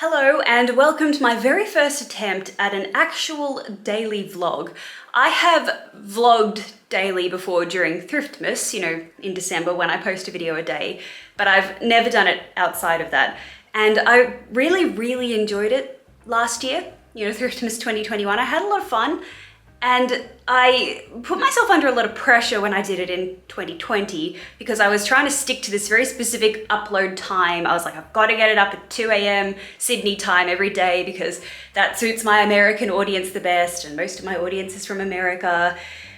Hello and welcome to my very first attempt at an actual daily vlog. I have vlogged daily before during Thriftmas, in December when I post a video a day, but I've never done it outside of that. And I really enjoyed it last year, Thriftmas 2021. I had a lot of fun and I put myself under a lot of pressure when I did it in 2020 because I was trying to stick to this very specific upload time. I was like, I've got to get it up at 2 a.m. Sydney time every day because that suits my American audience the best, and most of my audience is from America.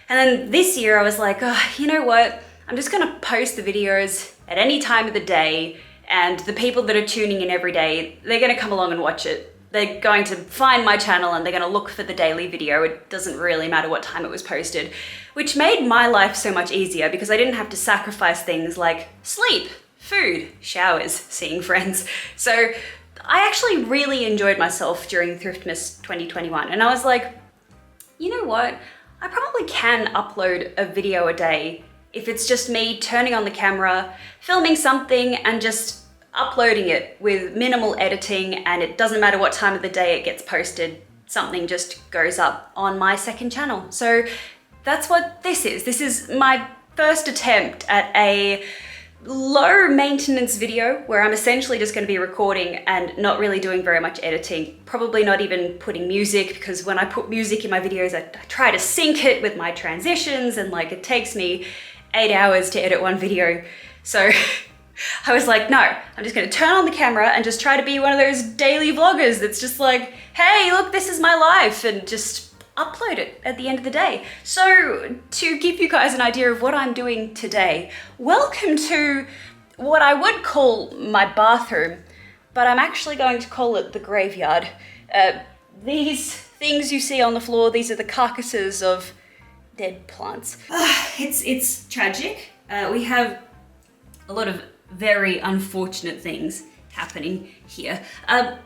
And then this year I was like, oh, you know what? I'm just gonna post the videos at any time of the day, and the people that are tuning in every day, they're gonna come along and watch it. They're going to find my channel and they're going to look for the daily video. It doesn't really matter what time it was posted, which made my life so much easier because I didn't have to sacrifice things like sleep, food, showers, seeing friends. So I actually really enjoyed myself during Thriftmas 2021. And I was like, you know what? I probably can upload a video a day if it's just me turning on the camera, filming something and just uploading it with minimal editing, and it doesn't matter what time of the day it gets posted, something just goes up on my second channel. So that's what this is. This is my first attempt at a low maintenance video where I'm essentially just going to be recording and not really doing very much editing, probably not even putting music, because when I put music in my videos, I try to sync it with my transitions, and it takes me 8 hours to edit one video. So I was like, no, I'm just gonna turn on the camera and just try to be one of those daily vloggers that's just like, hey, look, this is my life, and just upload it at the end of the day. So to give you guys an idea of what I'm doing today, welcome to what I would call my bathroom, but I'm actually going to call it the graveyard. These things you see on the floor, these are the carcasses of dead plants. It's tragic. We have a lot of very unfortunate things happening here. On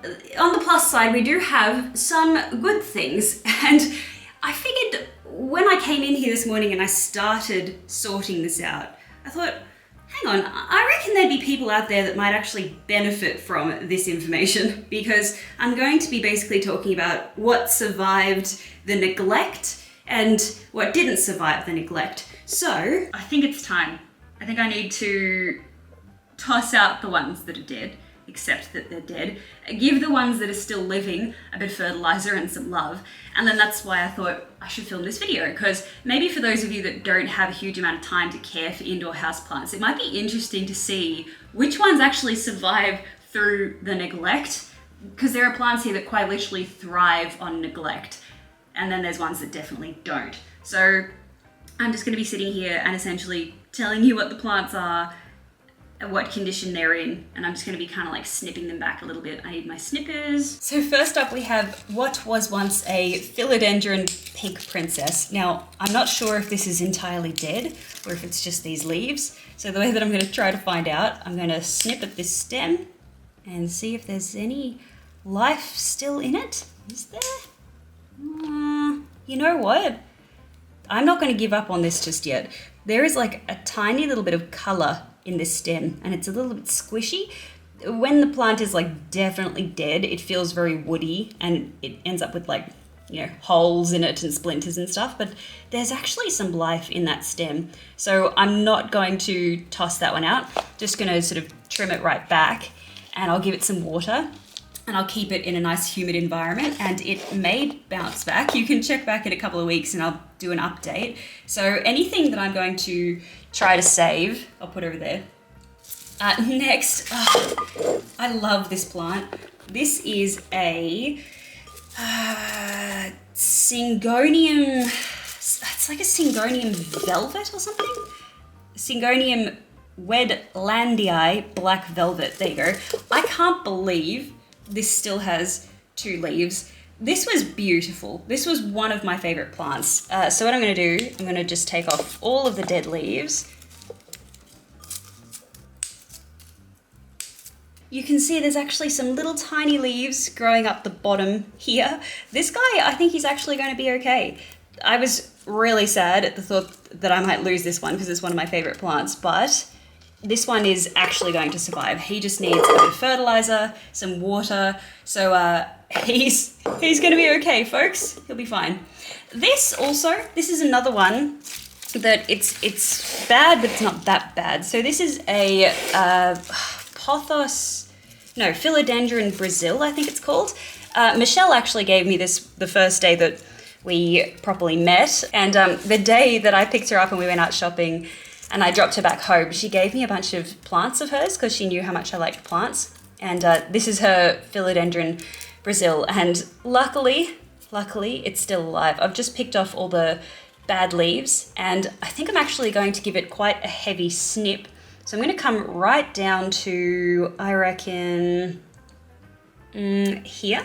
the plus side, we do have some good things, and I figured when I came in here this morning and I started sorting this out, I thought, hang on, I reckon there'd be people out there that might actually benefit from this information, because I'm going to be basically talking about what survived the neglect and what didn't survive the neglect. So I think it's time. I think I need to toss out the ones that are dead, accept that they're dead, give the ones that are still living a bit of fertilizer and some love. And then that's why I thought I should film this video, because maybe for those of you that don't have a huge amount of time to care for indoor houseplants, it might be interesting to see which ones actually survive through the neglect, because there are plants here that quite literally thrive on neglect, and then there's ones that definitely don't. So I'm just going to be sitting here and essentially telling you what the plants are, what condition they're in, and I'm just going to be kind of snipping them back a little bit. I need my snippers. So first up we have what was once a philodendron pink princess. Now, I'm not sure if this is entirely dead or if it's just these leaves. So the way that I'm going to try to find out, I'm going to snip at this stem and see if there's any life still in it. Is there? You know what? I'm not going to give up on this just yet. There is a tiny little bit of color in this stem, and it's a little bit squishy. When the plant is definitely dead, it feels very woody and it ends up with holes in it and splinters and stuff, but there's actually some life in that stem. So I'm not going to toss that one out, just going to sort of trim it right back, and I'll give it some water, and I'll keep it in a nice humid environment, and it may bounce back. You can check back in a couple of weeks and I'll do an update. So anything that I'm going to try to save, I'll put over there. Next, I love this plant. This is a Syngonium, it's like a Syngonium velvet or something? Syngonium Wedlandii black velvet, there you go. I can't believe this still has 2 leaves. This was beautiful. This was one of my favorite plants. So what I'm going to do, I'm going to just take off all of the dead leaves. You can see there's actually some little tiny leaves growing up the bottom here. This guy, I think he's actually going to be okay. I was really sad at the thought that I might lose this one because it's one of my favorite plants, but this one is actually going to survive. He just needs a bit of fertilizer, some water. So he's going to be okay, folks. He'll be fine. This is another one that it's bad, but it's not that bad. So this is a Philodendron Brazil, I think it's called. Michelle actually gave me this the first day that we properly met, and the day that I picked her up and we went out shopping and I dropped her back home, she gave me a bunch of plants of hers because she knew how much I liked plants. And this is her Philodendron Brazil, and luckily it's still alive. I've just picked off all the bad leaves, and I think I'm actually going to give it quite a heavy snip. So I'm going to come right down to, I reckon, here.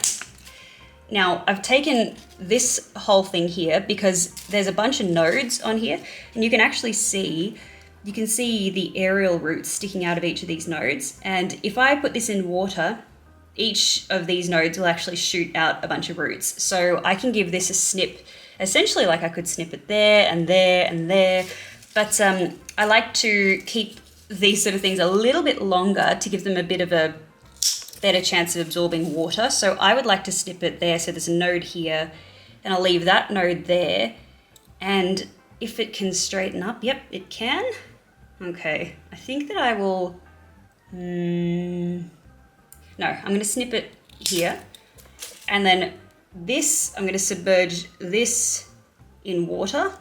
Now, I've taken this whole thing here because there's a bunch of nodes on here, and you can actually see, the aerial roots sticking out of each of these nodes. And if I put this in water, each of these nodes will actually shoot out a bunch of roots. So I can give this a snip, essentially like I could snip it there and there and there. But I like to keep these sort of things a little bit longer to give them a bit of a better chance of absorbing water. So I would like to snip it there. So there's a node here, and I'll leave that node there. And if it can straighten up, yep, it can. Okay, I think that I will, no, I'm going to snip it here. And then this, I'm going to submerge this in water.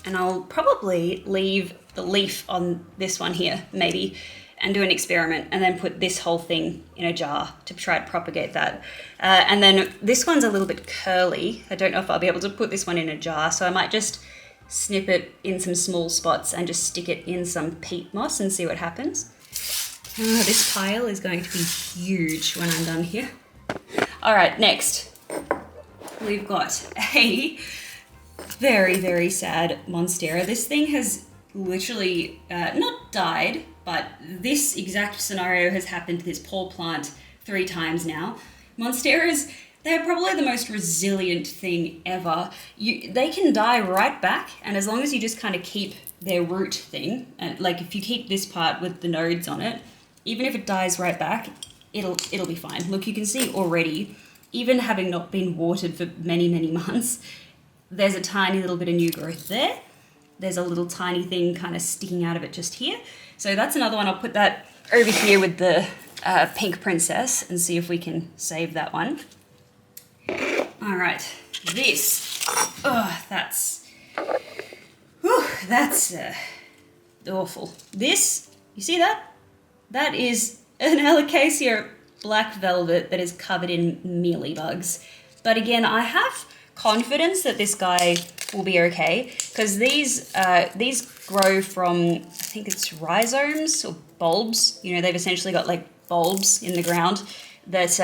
And I'll probably leave the leaf on this one here, maybe, and do an experiment, and then put this whole thing in a jar to try to propagate that. And then this one's a little bit curly. I don't know if I'll be able to put this one in a jar, so I might just snip it in some small spots and just stick it in some peat moss and see what happens. Oh, this pile is going to be huge when I'm done here. All right, next, we've got a very, very sad Monstera. This thing has literally not died, but this exact scenario has happened to this poor plant 3 times now. Monsteras, they're probably the most resilient thing ever. They can die right back, and as long as you just kind of keep their root thing, like if you keep this part with the nodes on it, even if it dies right back, it'll be fine. Look, you can see already, even having not been watered for many, many months, there's a tiny little bit of new growth there. There's a little tiny thing kind of sticking out of it just here. So that's another one. I'll put that over here with the pink princess and see if we can save that one. All right, this, that's awful. This, you see that? That is an Alocasia black velvet that is covered in mealybugs. But again, I have confidence that this guy will be okay, because these grow from, I think it's rhizomes or bulbs. You know, they've essentially got like bulbs in the ground that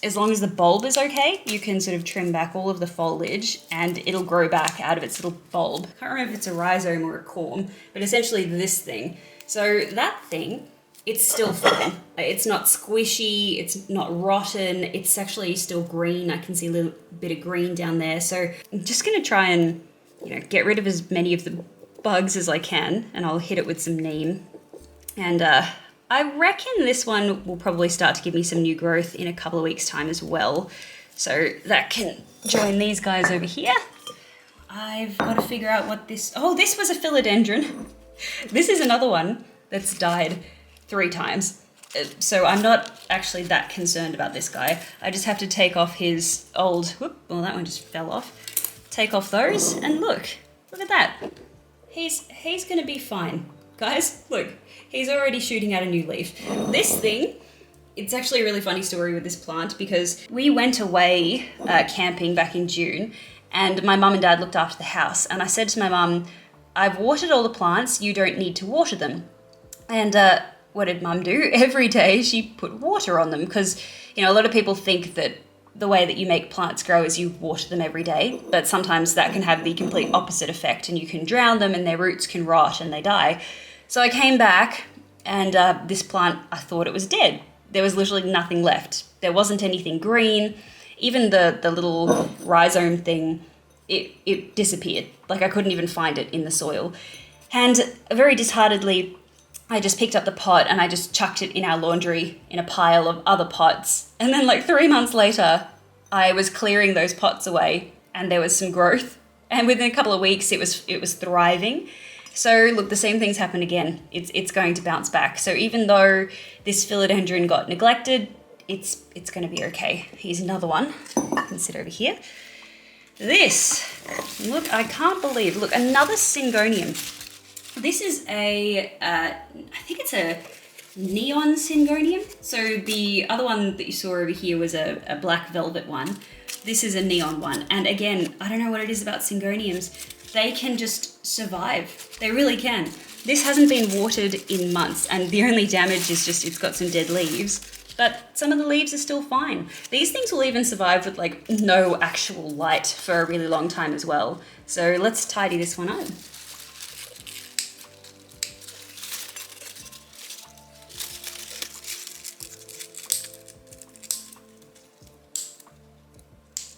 as long as the bulb is okay, you can sort of trim back all of the foliage and it'll grow back out of its little bulb. I can't remember if it's a rhizome or a corm, but essentially this thing. So that thing, it's still fine. It's not squishy, it's not rotten, it's actually still green. I can see a little bit of green down there. So I'm just gonna try and, get rid of as many of the bugs as I can, and I'll hit it with some neem. And I reckon this one will probably start to give me some new growth in a couple of weeks' time as well. So that can join these guys over here. I've got to figure out what this was a philodendron. This is another one that's died 3 times. So I'm not actually that concerned about this guy. I just have to take off his old, well, that one just fell off. Take off those, and look at that. He's gonna be fine. Guys, look, he's already shooting out a new leaf. This thing, it's actually a really funny story with this plant, because we went away camping back in June, and my mum and dad looked after the house, and I said to my mum, I've watered all the plants, you don't need to water them. And what did mum do? Every day she put water on them, because, a lot of people think that the way that you make plants grow is you water them every day, but sometimes that can have the complete opposite effect, and you can drown them and their roots can rot and they die. So I came back, and this plant, I thought it was dead. There was literally nothing left. There wasn't anything green. Even the little rhizome thing, it disappeared. Like I couldn't even find it in the soil. And very disheartedly, I just picked up the pot and I just chucked it in our laundry in a pile of other pots. And then like 3 months later, I was clearing those pots away and there was some growth. And within a couple of weeks, it was thriving. So look, the same thing's happened again. It's going to bounce back. So even though this philodendron got neglected, it's going to be okay. Here's another one. You can sit over here. This, look, I can't believe, look, another syngonium. This is I think it's a neon syngonium. So the other one that you saw over here was a black velvet one. This is a neon one. And again, I don't know what it is about syngoniums. They can just survive. They really can. This hasn't been watered in months, and the only damage is just it's got some dead leaves. But some of the leaves are still fine. These things will even survive with like no actual light for a really long time as well. So let's tidy this one up.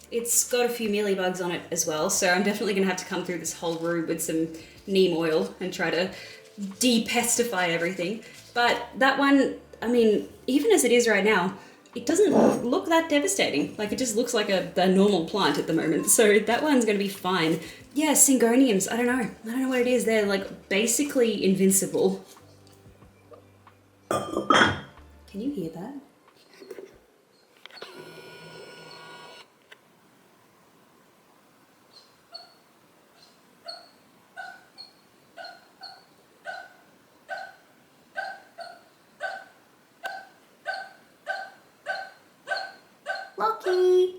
It's got a few mealybugs on it as well, so I'm definitely going to have to come through this whole room with some neem oil and try to de-pestify everything. But that one, I mean, even as it is right now, it doesn't look that devastating. Like, it just looks like a normal plant at the moment, so that one's going to be fine. Yeah, syngoniums, I don't know what it is. They're like basically invincible. Can you hear that? Lockie!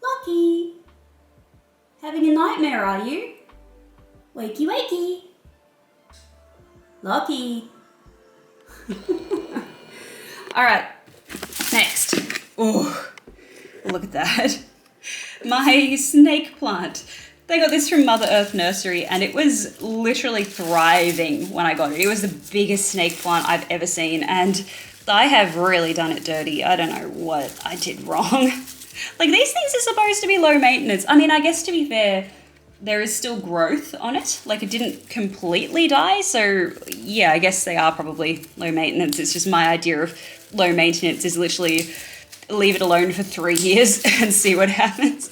Lockie! Having a nightmare, are you? Wakey wakey! Lockie! Alright, next. Oh, look at that. My snake plant. They got this from Mother Earth Nursery and it was literally thriving when I got it. It was the biggest snake plant I've ever seen, and I have really done it dirty. I don't know what I did wrong. Like, these things are supposed to be low maintenance. I mean, I guess to be fair, there is still growth on it. Like, it didn't completely die, so yeah, I guess they are probably low maintenance. It's just my idea of low maintenance is literally leave it alone for 3 years and see what happens.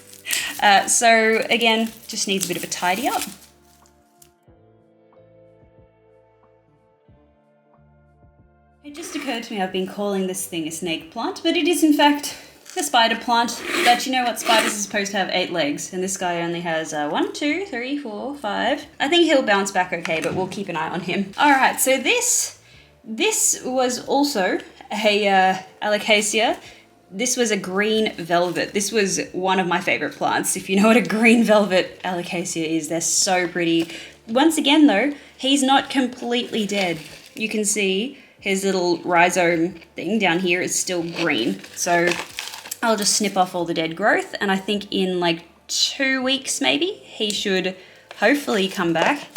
So again, just needs a bit of a tidy up. It just occurred to me I've been calling this thing a snake plant, but it is in fact a spider plant. But you know what? Spiders are supposed to have 8 legs, and this guy only has 1, 2, 3, 4, 5. I think he'll bounce back okay, but we'll keep an eye on him. All right, so this was also a Alocasia. This was a green velvet. This was one of my favorite plants. If you know what a green velvet Alocasia is, they're so pretty. Once again though, he's not completely dead. You can see his little rhizome thing down here is still green. So I'll just snip off all the dead growth, and I think in like 2 weeks maybe, he should hopefully come back.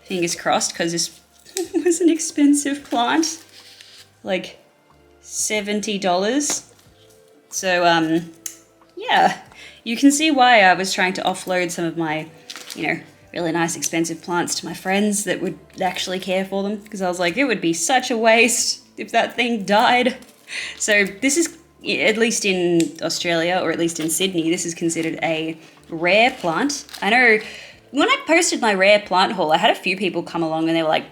Fingers crossed, because this was an expensive plant. Like $70. So, yeah, you can see why I was trying to offload some of my, really nice expensive plants to my friends that would actually care for them, because I was like, it would be such a waste if that thing died. So this is, at least in Australia, or at least in Sydney, this is considered a rare plant. I know when I posted my rare plant haul, I had a few people come along and they were like,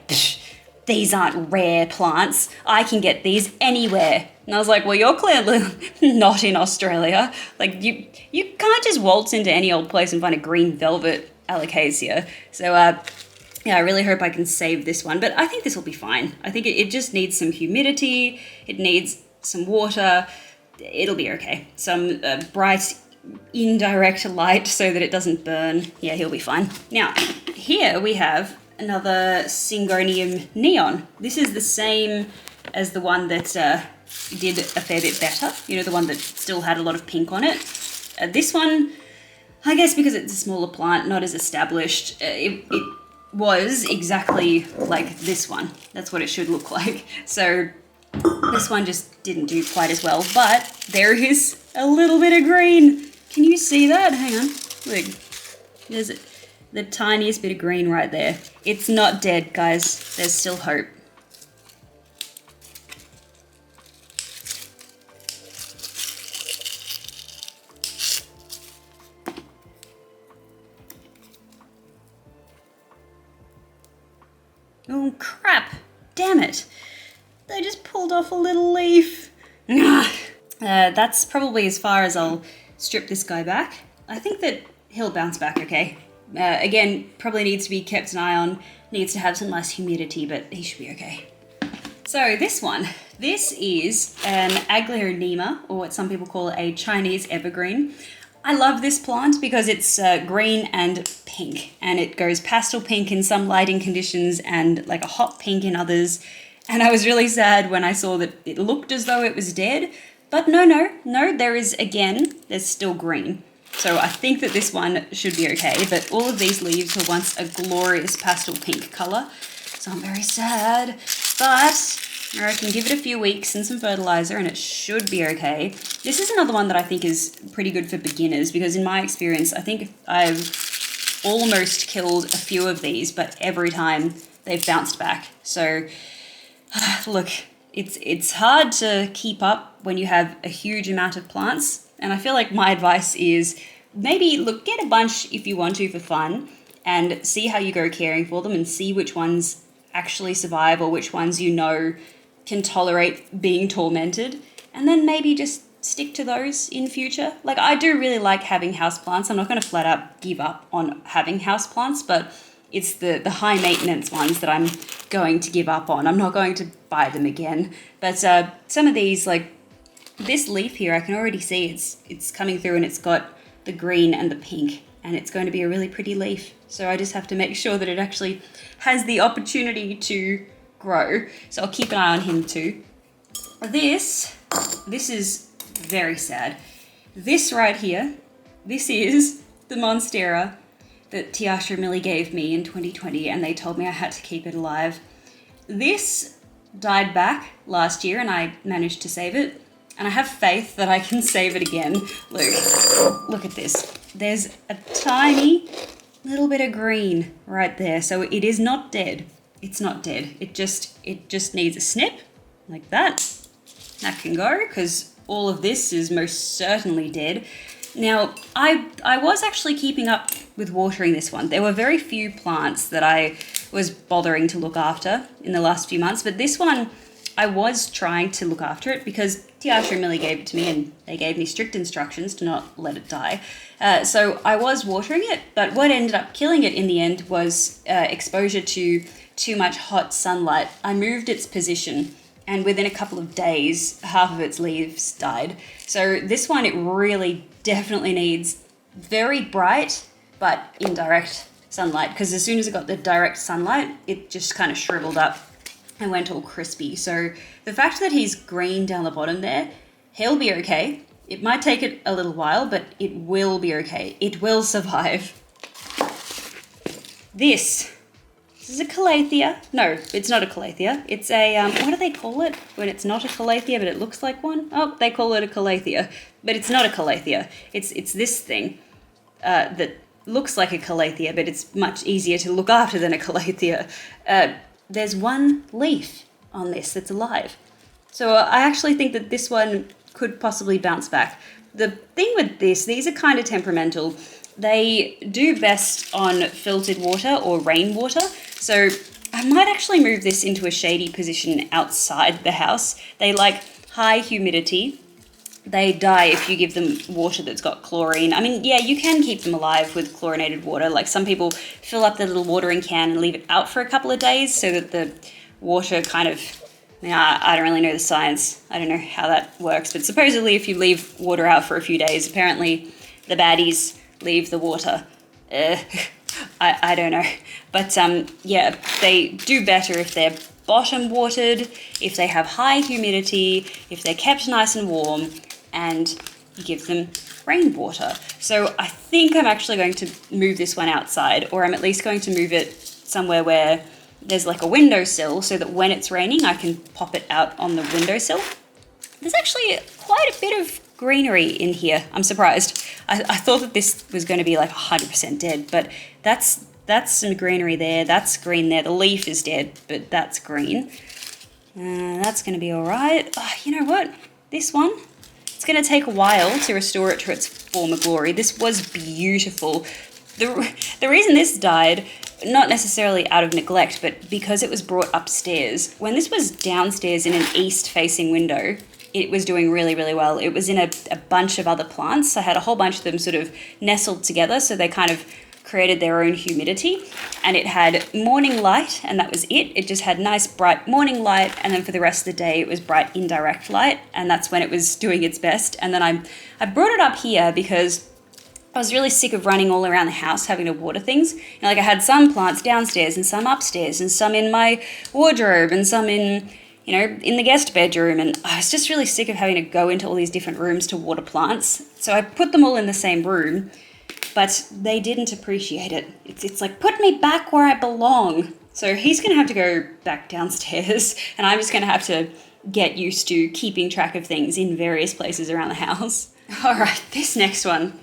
these aren't rare plants. I can get these anywhere. And I was like, well, you're clearly not in Australia. Like, you can't just waltz into any old place and find a green velvet Alocasia. So, yeah, I really hope I can save this one. But I think this will be fine. I think it just needs some humidity. It needs some water. It'll be okay. Some bright, indirect light so that it doesn't burn. Yeah, he'll be fine. Now, here we have another Syngonium neon. This is the same as the one that did a fair bit better. You know, the one that still had a lot of pink on it. This one, I guess because it's a smaller plant, not as established, it was exactly like this one. That's what it should look like. So this one just didn't do quite as well, but there is a little bit of green. Can you see that? Hang on. Look, there's the tiniest bit of green right there. It's not dead, guys. There's still hope. Oh, crap. Damn it. They just pulled off a little leaf. That's probably as far as I'll strip this guy back. I think that he'll bounce back okay. Again, probably needs to be kept an eye on, needs to have some less humidity, but he should be okay. So this one, this is an Aglaonema, or what some people call a Chinese evergreen. I love this plant because it's green and pink, and it goes pastel pink in some lighting conditions and like a hot pink in others. And I was really sad when I saw that it looked as though it was dead, but no, there's still green. So I think that this one should be okay, but all of these leaves were once a glorious pastel pink colour, so I'm very sad, but I can give it a few weeks and some fertilizer and it should be okay. This is another one that I think is pretty good for beginners because in my experience, I think I've almost killed a few of these, but every time they've bounced back. So look, it's hard to keep up when you have a huge amount of plants. And I feel like my advice is maybe look, get a bunch if you want to for fun and see how you go caring for them and see which ones actually survive or which ones you know can tolerate being tormented. And then maybe just stick to those in future. Like I do really like having houseplants. I'm not going to flat out give up on having houseplants, but it's the high maintenance ones that I'm going to give up on. I'm not going to buy them again. But some of these, like this leaf here, I can already see it's coming through and it's got the green and the pink and it's going to be a really pretty leaf. So I just have to make sure that it actually has the opportunity to grow. So I'll keep an eye on him too. This is very sad. This right here, this is the Monstera that Tiasha Millie gave me in 2020 and they told me I had to keep it alive. This died back last year and I managed to save it. And I have faith that I can save it again. Look at this. There's a tiny little bit of green right there. So it is not dead. It's not dead. It just needs a snip like that. That can go because all of this is most certainly dead. Now, I was actually keeping up with watering this one. There were very few plants that I was bothering to look after in the last few months, but this one, I was trying to look after it because Tiasha and Millie gave it to me and they gave me strict instructions to not let it die. So I was watering it, but what ended up killing it in the end was exposure to too much hot sunlight. I moved its position and within a couple of days, half of its leaves died. So this one, it really definitely needs very bright but indirect sunlight because as soon as it got the direct sunlight, it just kind of shriveled up and went all crispy. So the fact that he's green down the bottom there, he'll be okay. It might take it a little while, but it will be okay. It will survive. This is a calathea. No, it's not a calathea. It's a, what do they call it when it's not a calathea but it looks like one? Oh, they call it a calathea, but it's not a calathea. It's this thing that looks like a calathea, but it's much easier to look after than a calathea. There's one leaf on this that's alive. So I actually think that this one could possibly bounce back. The thing with this, these are kind of temperamental. They do best on filtered water or rainwater. So I might actually move this into a shady position outside the house. They like high humidity. They die if you give them water that's got chlorine. I mean, yeah, you can keep them alive with chlorinated water. Like some people fill up their little watering can and leave it out for a couple of days so that the water kind of, I don't really know the science. I don't know how that works. But supposedly if you leave water out for a few days, apparently the baddies leave the water. I don't know. But yeah, they do better if they're bottom watered, if they have high humidity, if they're kept nice and warm, and you give them rainwater. So I think I'm actually going to move this one outside, or I'm at least going to move it somewhere where there's like a windowsill so that when it's raining, I can pop it out on the windowsill. There's actually quite a bit of greenery in here. I'm surprised. I thought that this was going to be like 100% dead, but that's some greenery there. That's green there. The leaf is dead, but that's green. That's going to be all right. Oh, you know what? This one, it's going to take a while to restore it to its former glory. This was beautiful. The reason this died, not necessarily out of neglect, but because it was brought upstairs. When this was downstairs in an east-facing window, it was doing really, really well. It was in a bunch of other plants. I had a whole bunch of them sort of nestled together, so they kind of created their own humidity, and it had morning light, and that was it. It just had nice bright morning light, and then for the rest of the day it was bright indirect light, and that's when it was doing its best. And then I brought it up here because I was really sick of running all around the house having to water things. Like I had some plants downstairs and some upstairs and some in my wardrobe and some in, in the guest bedroom, and I was just really sick of having to go into all these different rooms to water plants. So I put them all in the same room, but they didn't appreciate it. It's like, put me back where I belong. So he's going to have to go back downstairs, and I'm just going to have to get used to keeping track of things in various places around the house. All right, this next one.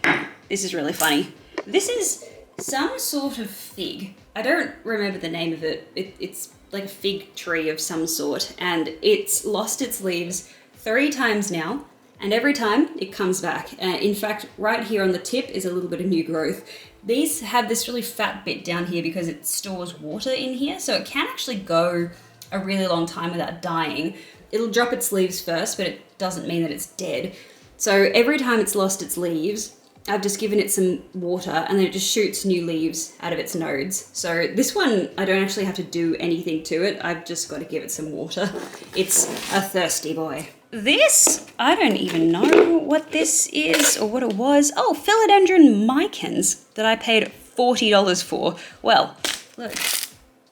This is really funny. This is some sort of fig. I don't remember the name of it. It's like a fig tree of some sort, and it's lost its leaves 3 times now, and every time it comes back. In fact, right here on the tip is a little bit of new growth. These have this really fat bit down here because it stores water in here, so it can actually go a really long time without dying. It'll drop its leaves first, but it doesn't mean that it's dead. So every time it's lost its leaves, I've just given it some water, and then it just shoots new leaves out of its nodes. So this one, I don't actually have to do anything to it. I've just got to give it some water. It's a thirsty boy. This, I don't even know what this is or what it was. Oh, philodendron mykins that I paid $40 for. Well, look,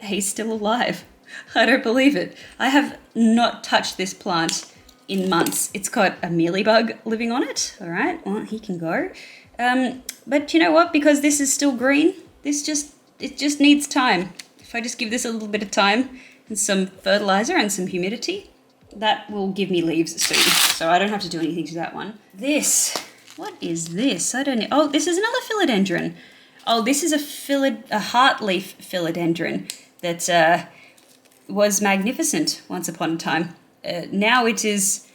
he's still alive. I don't believe it. I have not touched this plant in months. It's got a mealybug living on it. All right, well, he can go. But you know what? Because this is still green, it just needs time. If I just give this a little bit of time and some fertilizer and some humidity, that will give me leaves soon. So I don't have to do anything to that one. This, what is this? I don't know. Oh, this is another philodendron. Oh, this is a heartleaf philodendron that was magnificent once upon a time. Now it is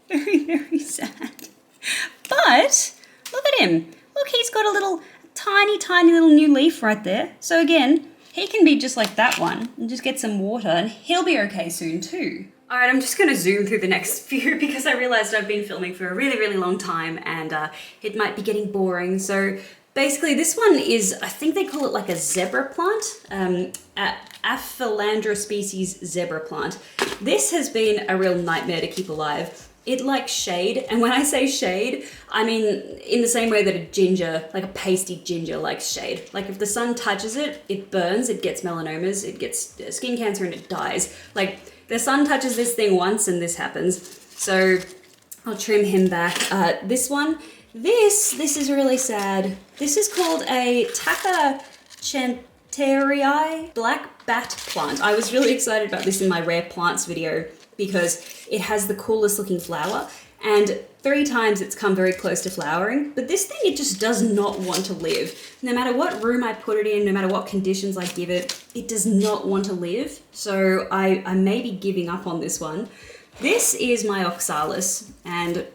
very, very sad. But look at him. Look, he's got a little tiny, tiny little new leaf right there. So again, he can be just like that one and just get some water, and he'll be okay soon too. All right, I'm just going to zoom through the next few because I realized I've been filming for a really, really long time, and it might be getting boring. So basically this one is, I think they call it like a zebra plant, Aphelandra species zebra plant. This has been a real nightmare to keep alive. It likes shade, and when I say shade, I mean in the same way that a ginger, like a pasty ginger, likes shade. Like if the sun touches it, it burns, it gets melanomas, it gets skin cancer, and it dies. Like the sun touches this thing once and this happens. So I'll trim him back. This one, this is really sad. This is called a Terrarium black bat plant. I was really excited about this in my rare plants video because it has the coolest looking flower, and 3 times it's come very close to flowering, but this thing, it just does not want to live. No matter what room I put it in, no matter what conditions I give it, it does not want to live. So I may be giving up on this one. This is my Oxalis, and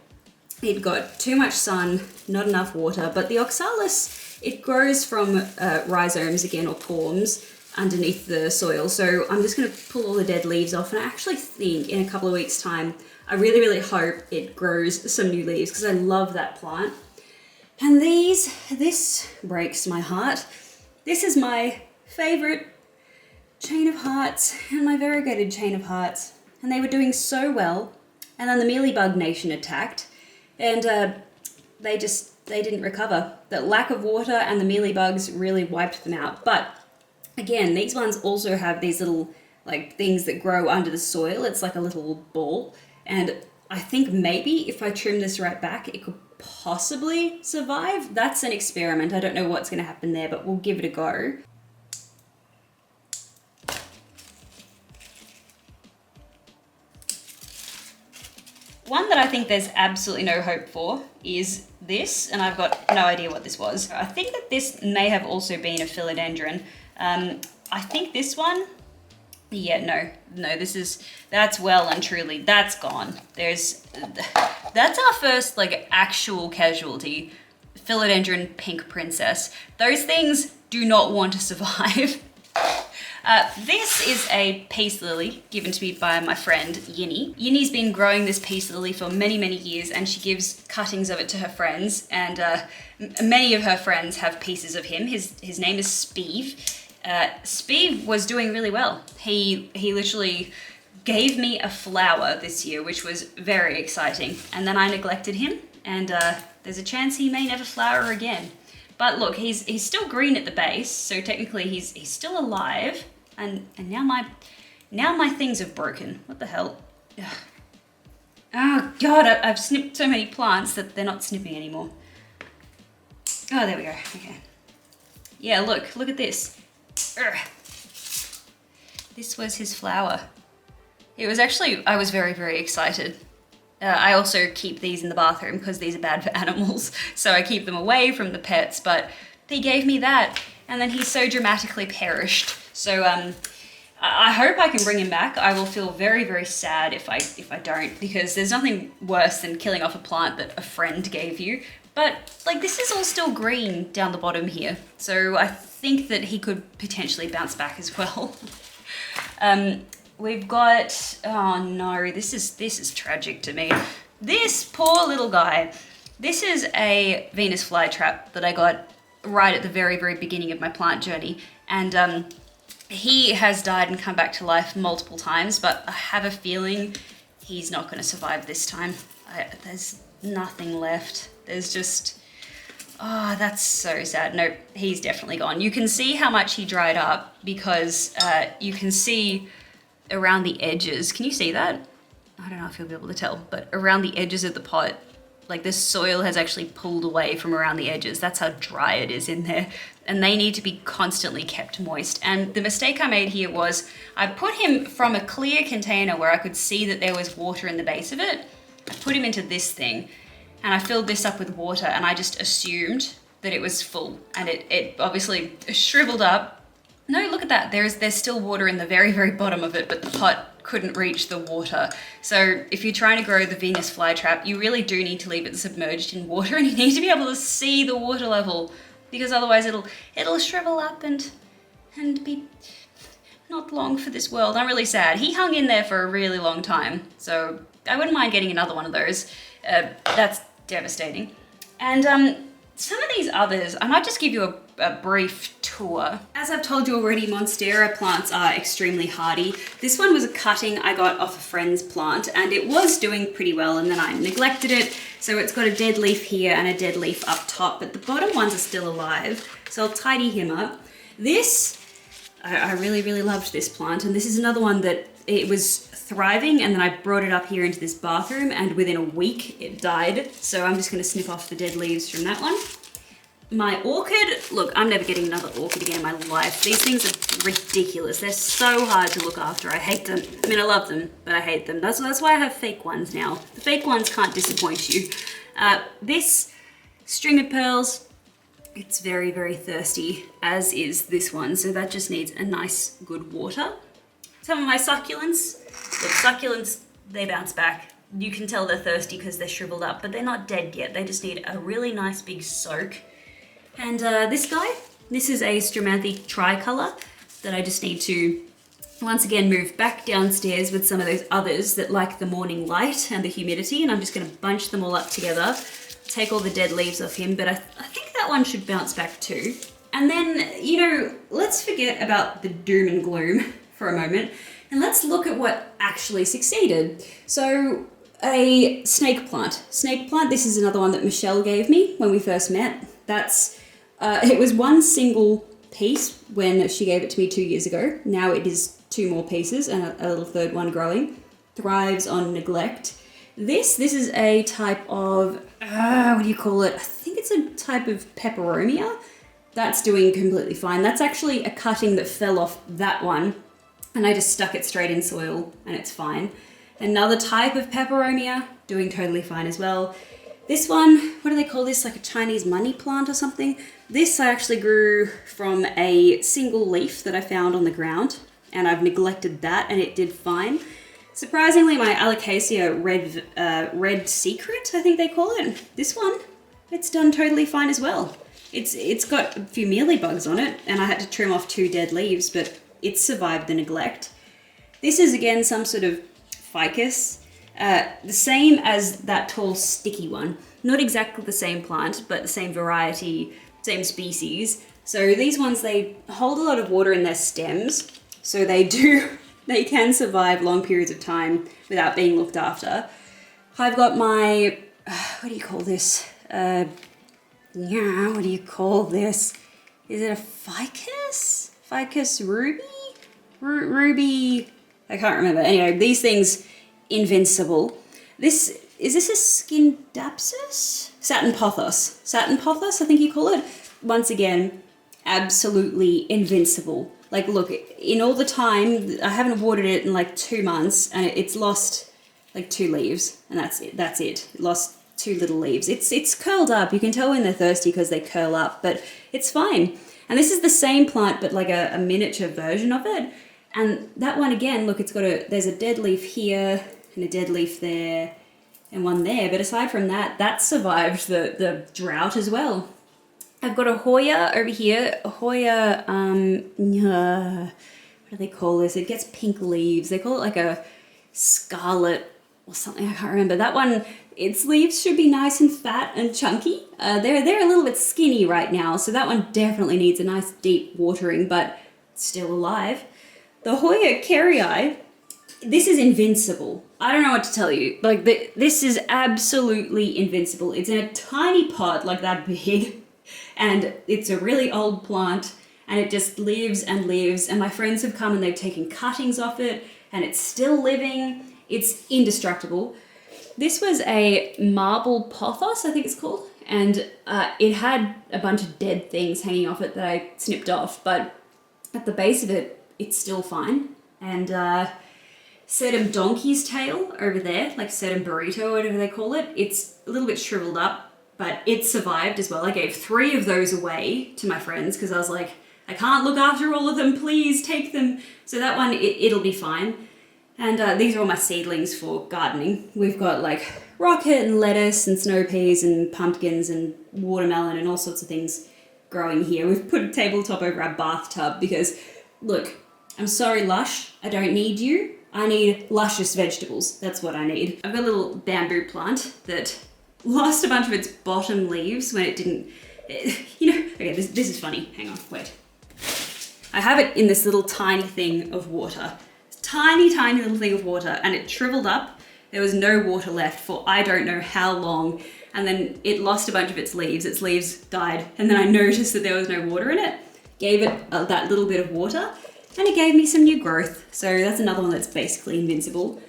it got too much sun, not enough water, but the Oxalis, it grows from rhizomes again, or corms, underneath the soil. So I'm just going to pull all the dead leaves off, and I actually think in a couple of weeks time, I really, really hope it grows some new leaves because I love that plant. And this breaks my heart. This is my favorite chain of hearts and my variegated chain of hearts, and they were doing so well, and then the mealybug nation attacked, and they didn't recover. The lack of water and the mealybugs really wiped them out. But again, these ones also have these little like things that grow under the soil. It's like a little ball. And I think maybe if I trim this right back, it could possibly survive. That's an experiment. I don't know what's going to happen there, but we'll give it a go. One that I think there's absolutely no hope for is this, and I've got no idea what this was. I think that this may have also been a philodendron. I think this one, yeah, no, that's well and truly, that's gone. That's our first like actual casualty. Philodendron Pink Princess. Those things do not want to survive. This is a peace lily given to me by my friend Yinny. Yinny's been growing this peace lily for many, many years, and she gives cuttings of it to her friends, and many of her friends have pieces of him. His name is Speeve. Speeve was doing really well. He literally gave me a flower this year, which was very exciting, and then I neglected him, and there's a chance he may never flower again. But look, he's still green at the base, so technically he's still alive. And now my things have broken. What the hell? Ugh. Oh God, I've snipped so many plants that they're not snipping anymore. Oh, there we go. Okay. Yeah, look at this. Ugh. This was his flower. It was actually, I was very, very excited. I also keep these in the bathroom because these are bad for animals, so I keep them away from the pets, but he gave me that, and then he so dramatically perished. So I hope I can bring him back. I will feel very, very sad if I don't, because there's nothing worse than killing off a plant that a friend gave you. But like, this is all still green down the bottom here, so I think that he could potentially bounce back as well. We've got, oh no, this is tragic to me. This poor little guy. This is a Venus flytrap that I got right at the very, very beginning of my plant journey. And he has died and come back to life multiple times, but I have a feeling he's not gonna survive this time. There's nothing left. There's just, oh, that's so sad. No, he's definitely gone. You can see how much he dried up because you can see around the edges. Can you see that? I don't know if you'll be able to tell, but around the edges of the pot, like the soil has actually pulled away from around the edges. That's how dry it is in there. And they need to be constantly kept moist. And the mistake I made here was I put him from a clear container where I could see that there was water in the base of it. I put him into this thing and I filled this up with water, and I just assumed that it was full, and it obviously shriveled up. No, look at that. There's still water in the very, very bottom of it, but the pot couldn't reach the water. So if you're trying to grow the Venus flytrap, you really do need to leave it submerged in water, and you need to be able to see the water level, because otherwise it'll shrivel up and be not long for this world. I'm really sad. He hung in there for a really long time, so I wouldn't mind getting another one of those. That's devastating. And some of these others, I might just give you a brief tour. As I've told you already, Monstera plants are extremely hardy. This one was a cutting I got off a friend's plant, and it was doing pretty well, and then I neglected it. So it's got a dead leaf here and a dead leaf up top, but the bottom ones are still alive. So I'll tidy him up. This, I really, really loved this plant, and this is another one that it was thriving, and then I brought it up here into this bathroom, and within a week it died. So I'm just gonna snip off the dead leaves from that one. My orchid, look, I'm never getting another orchid again in my life. These things are ridiculous. They're so hard to look after. I hate them. I mean, I love them, but I hate them. That's why I have fake ones now. The fake ones can't disappoint you. This string of pearls, it's very, very thirsty, as is this one. So that just needs a nice, good water. Some of my succulents, look, succulents, they bounce back. You can tell they're thirsty because they're shriveled up, but they're not dead yet. They just need a really nice big soak. And this guy, this is a Stromathe tricolor that I just need to, once again, move back downstairs with some of those others that like the morning light and the humidity, and I'm just gonna bunch them all up together, take all the dead leaves off him, but I think that one should bounce back too. And then, you know, let's forget about the doom and gloom for a moment, and let's look at what actually succeeded. So, a snake plant. Snake plant, this is another one that Michelle gave me when we first met. That's, it was one single piece when she gave it to me 2 years ago. Now it is 2 more pieces and a little third one growing. Thrives on neglect. This is a type of, what do you call it? I think it's a type of peperomia. That's doing completely fine. That's actually a cutting that fell off that one, and I just stuck it straight in soil and it's fine. Another type of peperomia, doing totally fine as well. This one, what do they call this? Like a Chinese money plant or something? This I actually grew from a single leaf that I found on the ground, and I've neglected that and it did fine. Surprisingly, my Alocasia red secret, I think they call it. This one it's done totally fine as well. It's got a few mealybugs on it, and I had to trim off 2 dead leaves, but it's survived the neglect. This is again some sort of ficus, the same as that tall sticky one. Not exactly the same plant, but the same variety, same species. So these ones, they hold a lot of water in their stems, so they can survive long periods of time without being looked after. I've got my, what do you call this? What do you call this? Is it a ficus? Ficus ruby? Ruby, I can't remember. Anyway, these things, invincible. Is this a Scindapsus? Satin pothos. Satin pothos, I think you call it. Once again, absolutely invincible. Like, look, in all the time, I haven't watered it in like 2 months, and it's lost like 2 leaves, and that's it. It lost 2 little leaves. It's curled up. You can tell when they're thirsty because they curl up, but it's fine. And this is the same plant, but like a miniature version of it. And that one again, look, there's a dead leaf here and a dead leaf there and one there. But aside from that, that survived the drought as well. I've got a Hoya over here. A Hoya, what do they call this? It gets pink leaves. They call it like a scarlet or something. I can't remember. That one, its leaves should be nice and fat and chunky. They're a little bit skinny right now, so that one definitely needs a nice deep watering, but still alive. The Hoya kerrii, this is invincible. I don't know what to tell you. Like, this is absolutely invincible. It's in a tiny pot, like that big, and it's a really old plant, and it just lives and lives, and my friends have come and they've taken cuttings off it, and it's still living. It's indestructible. This was a marble pothos, I think it's called, and it had a bunch of dead things hanging off it that I snipped off, but at the base of it, it's still fine. And sedum donkey's tail over there, like sedum burrito, whatever they call it, it's a little bit shriveled up, but it survived as well. I gave 3 of those away to my friends because I was like, I can't look after all of them, please take them. So that one, it'll be fine. And these are all my seedlings for gardening. We've got like rocket and lettuce and snow peas and pumpkins and watermelon and all sorts of things growing here. We've put a tabletop over our bathtub because, look, I'm sorry, Lush, I don't need you. I need luscious vegetables. That's what I need. I've got a little bamboo plant that lost a bunch of its bottom leaves when it didn't, okay, this is funny. Hang on, wait. I have it in this little tiny thing of water. Tiny little thing of water, and it shriveled up. There was no water left for I don't know how long, and then it lost a bunch of its leaves died, and then I noticed that there was no water in it, gave it that little bit of water, and it gave me some new growth. So that's another one that's basically invincible.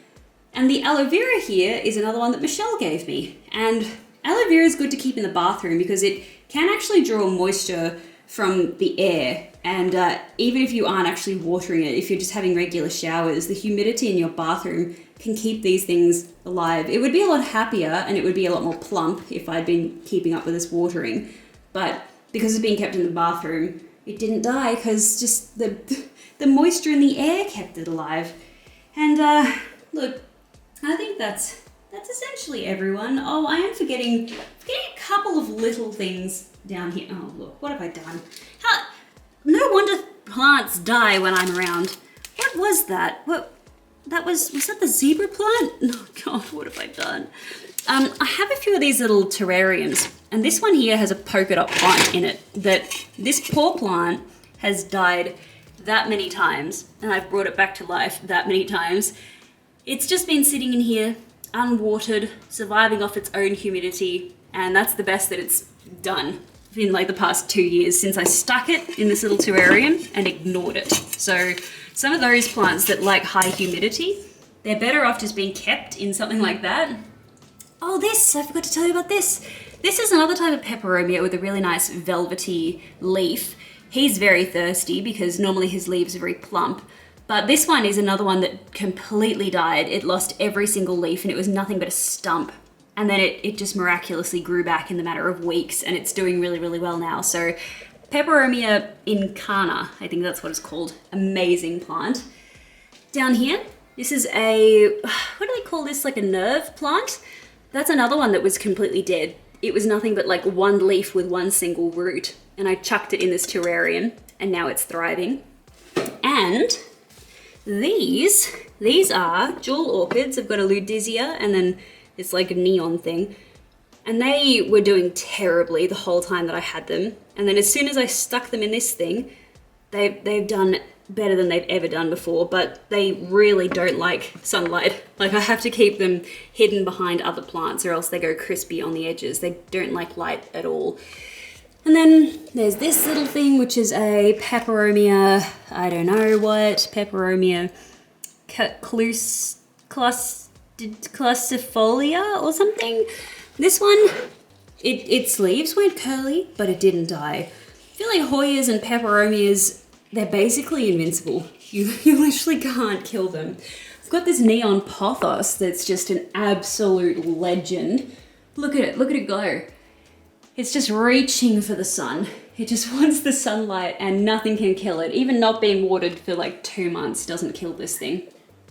And the aloe vera here is another one that Michelle gave me, and aloe vera is good to keep in the bathroom because it can actually draw moisture from the air. And even if you aren't actually watering it, if you're just having regular showers, the humidity in your bathroom can keep these things alive. It would be a lot happier and it would be a lot more plump if I'd been keeping up with this watering. But because it's being kept in the bathroom, it didn't die because just the moisture in the air kept it alive. And look, I think that's essentially everyone. Oh, I am forgetting a couple of little things down here. Oh, look, what have I done? No wonder plants die when I'm around. What was that? Was that the zebra plant? Oh God, what have I done? I have a few of these little terrariums, and this one here has a polka dot plant in it that this poor plant has died that many times, and I've brought it back to life that many times. It's just been sitting in here, unwatered, surviving off its own humidity, and that's the best that it's done in like the past 2 years since I stuck it in this little terrarium and ignored it. So some of those plants that like high humidity, they're better off just being kept in something like that. Oh, I forgot to tell you about this. This is another type of peperomia with a really nice velvety leaf. He's very thirsty because normally his leaves are very plump, but this one is another one that completely died. It lost every single leaf and it was nothing but a stump. And then it just miraculously grew back in the matter of weeks, and it's doing really, really well now. So Peperomia incana, I think that's what it's called. Amazing plant. Down here, this is what do they call this? Like a nerve plant? That's another one that was completely dead. it was nothing but like one leaf with one single root. And I chucked it in this terrarium and now it's thriving. And these are jewel orchids. I've got a ludisia and then this like neon thing. And they were doing terribly the whole time that I had them. And then as soon as I stuck them in this thing, they've done better than they've ever done before, but they really don't like sunlight. Like, I have to keep them hidden behind other plants or else they go crispy on the edges. They don't like light at all. And then there's this little thing, which is a peperomia, I don't know what, peperomia classifolia or something. This one, its leaves went curly, but it didn't die. I feel like Hoyas and peperomias, they're basically invincible. You literally can't kill them. I've got this neon pothos that's just an absolute legend. Look at it go. It's just reaching for the sun. It just wants the sunlight and nothing can kill it. Even not being watered for like 2 months doesn't kill this thing.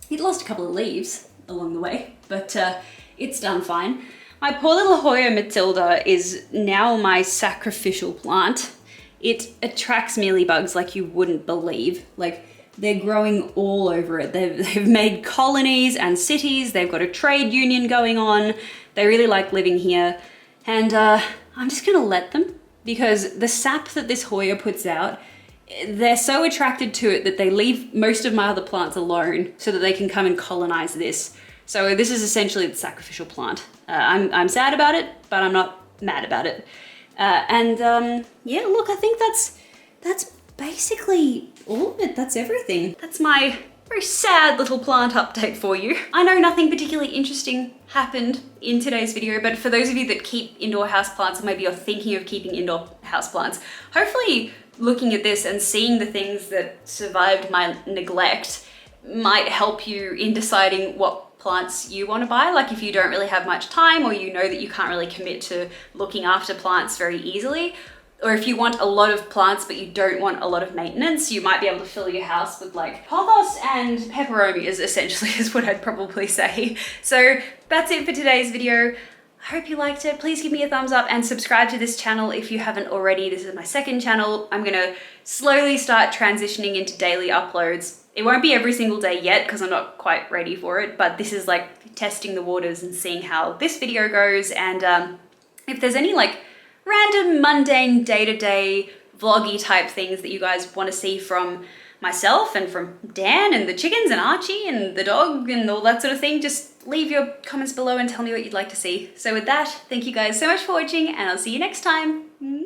It lost a couple of leaves along the way, but it's done fine. My poor little Hoya Matilda is now my sacrificial plant. It attracts mealybugs like you wouldn't believe. Like, they're growing all over it. They've made colonies and cities. They've got a trade union going on. They really like living here. And I'm just gonna let them, because the sap that this Hoya puts out, they're so attracted to it that they leave most of my other plants alone so that they can come and colonize this. So this is essentially the sacrificial plant. I'm sad about it, but I'm not mad about it. Yeah, look, I think that's basically all of it. That's everything. That's my very sad little plant update for you. I know nothing particularly interesting happened in today's video, but for those of you that keep indoor houseplants, or maybe you're thinking of keeping indoor houseplants, hopefully looking at this and seeing the things that survived my neglect might help you in deciding what plants you want to buy. Like, if you don't really have much time, or you know that you can't really commit to looking after plants very easily, or if you want a lot of plants but you don't want a lot of maintenance, you might be able to fill your house with like pothos and peperomias, essentially, is what I'd probably say. So that's it for today's video. I hope you liked it. Please give me a thumbs up and subscribe to this channel if you haven't already. This is my second channel. I'm gonna slowly start transitioning into daily uploads. It won't be every single day yet because I'm not quite ready for it, but this is like testing the waters and seeing how this video goes. And if there's any like random mundane day-to-day vloggy type things that you guys want to see from myself and from Dan and the chickens and Archie and the dog and all that sort of thing, just leave your comments below and tell me what you'd like to see. So with that, thank you guys so much for watching, and I'll see you next time. Mwah!